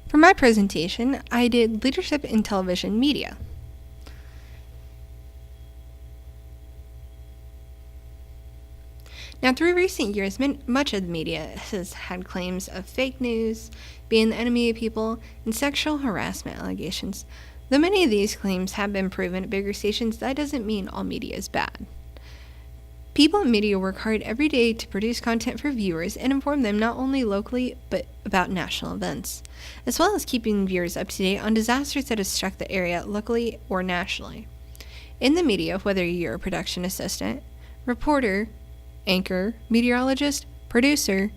For my presentation, I did Leadership in Television Media. Now, through recent years, much of the media has had claims of fake news, being the enemy of people, and sexual harassment allegations. Though many of these claims have been proven at bigger stations, that doesn't mean all media is bad. People in media work hard every day to produce content for viewers and inform them not only locally, but about national events, as well as keeping viewers up to date on disasters that have struck the area locally or nationally. In the media, whether you're a production assistant, reporter, anchor, meteorologist, producer,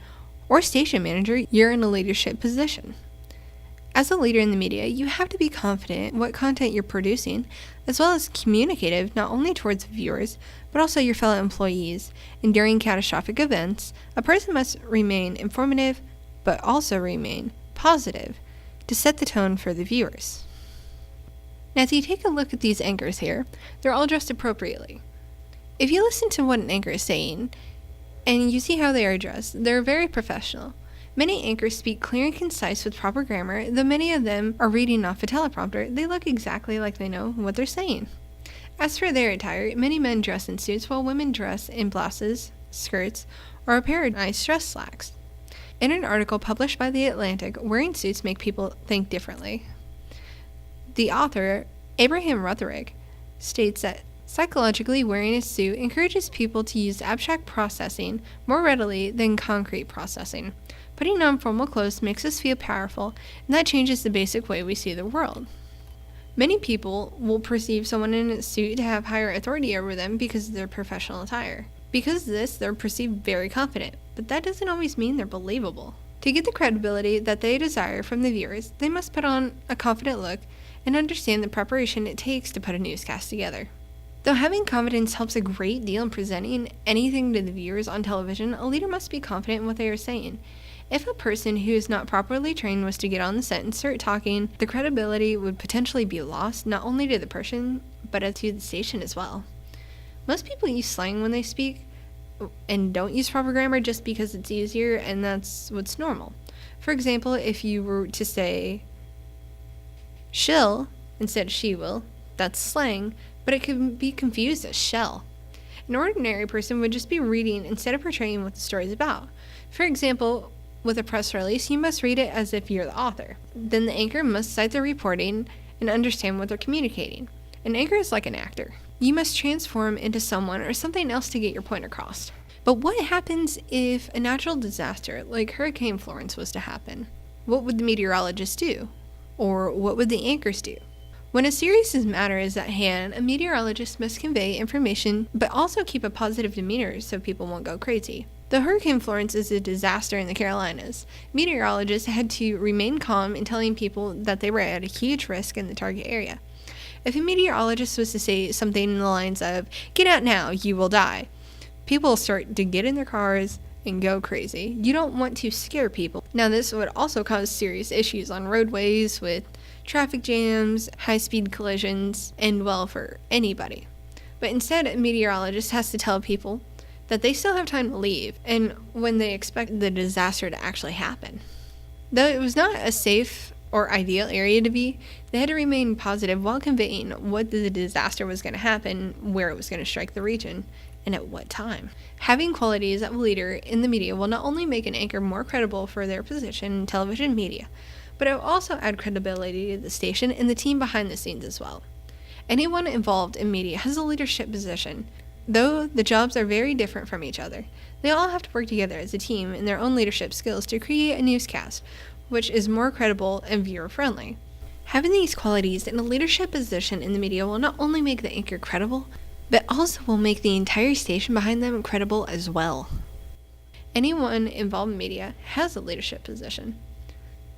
or station manager, you're in a leadership position. As a leader in the media, you have to be confident in what content you're producing, as well as communicative not only towards viewers, but also your fellow employees. And during catastrophic events, a person must remain informative, but also remain positive to set the tone for the viewers. Now, if you take a look at these anchors here, they're all dressed appropriately. If you listen to what an anchor is saying, and you see how they are dressed, they're very professional. Many anchors speak clear and concise with proper grammar, though many of them are reading off a teleprompter. They look exactly like they know what they're saying. As for their attire, many men dress in suits while women dress in blouses, skirts, or a pair of nice dress slacks. In an article published by The Atlantic, wearing suits make people think differently. The author, Abraham Rutherick, states that psychologically, wearing a suit encourages people to use abstract processing more readily than concrete processing. Putting on formal clothes makes us feel powerful, and that changes the basic way we see the world. Many people will perceive someone in a suit to have higher authority over them because of their professional attire. Because of this, they're perceived very confident, but that doesn't always mean they're believable. To get the credibility that they desire from the viewers, they must put on a confident look and understand the preparation it takes to put a newscast together. Though having confidence helps a great deal in presenting anything to the viewers on television, a leader must be confident in what they are saying. If a person who is not properly trained was to get on the set and start talking, the credibility would potentially be lost not only to the person, but to the station as well. Most people use slang when they speak and don't use proper grammar just because it's easier and that's what's normal. For example, if you were to say shill instead of she will, that's slang, but it could be confused as shell. An ordinary person would just be reading instead of portraying what the story is about. For example, with a press release, you must read it as if you're the author. Then the anchor must cite the reporting and understand what they're communicating. An anchor is like an actor. You must transform into someone or something else to get your point across. But what happens if a natural disaster like Hurricane Florence was to happen? What would the meteorologists do? Or what would the anchors do? When a serious matter is at hand, a meteorologist must convey information but also keep a positive demeanor so people won't go crazy. Though Hurricane Florence is a disaster in the Carolinas, meteorologists had to remain calm in telling people that they were at a huge risk in the target area. If a meteorologist was to say something in the lines of, "Get out now, you will die," people will start to get in their cars and go crazy. You don't want to scare people. Now, this would also cause serious issues on roadways with traffic jams, high-speed collisions, and well, for anybody. But instead, a meteorologist has to tell people that they still have time to leave and when they expect the disaster to actually happen. Though it was not a safe or ideal area to be, they had to remain positive while conveying what the disaster was going to happen, where it was going to strike the region, and at what time. Having qualities of a leader in the media will not only make an anchor more credible for their position in television media, but it will also add credibility to the station and the team behind the scenes as well. Anyone involved in media has a leadership position. Though the jobs are very different from each other, they all have to work together as a team in their own leadership skills to create a newscast, which is more credible and viewer-friendly. Having these qualities in a leadership position in the media will not only make the anchor credible, but also will make the entire station behind them credible as well. Anyone involved in media has a leadership position.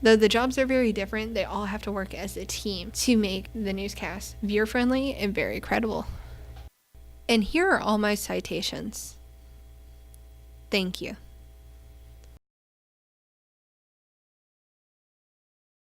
Though the jobs are very different, they all have to work as a team to make the newscast viewer-friendly and very credible. And here are all my citations. Thank you.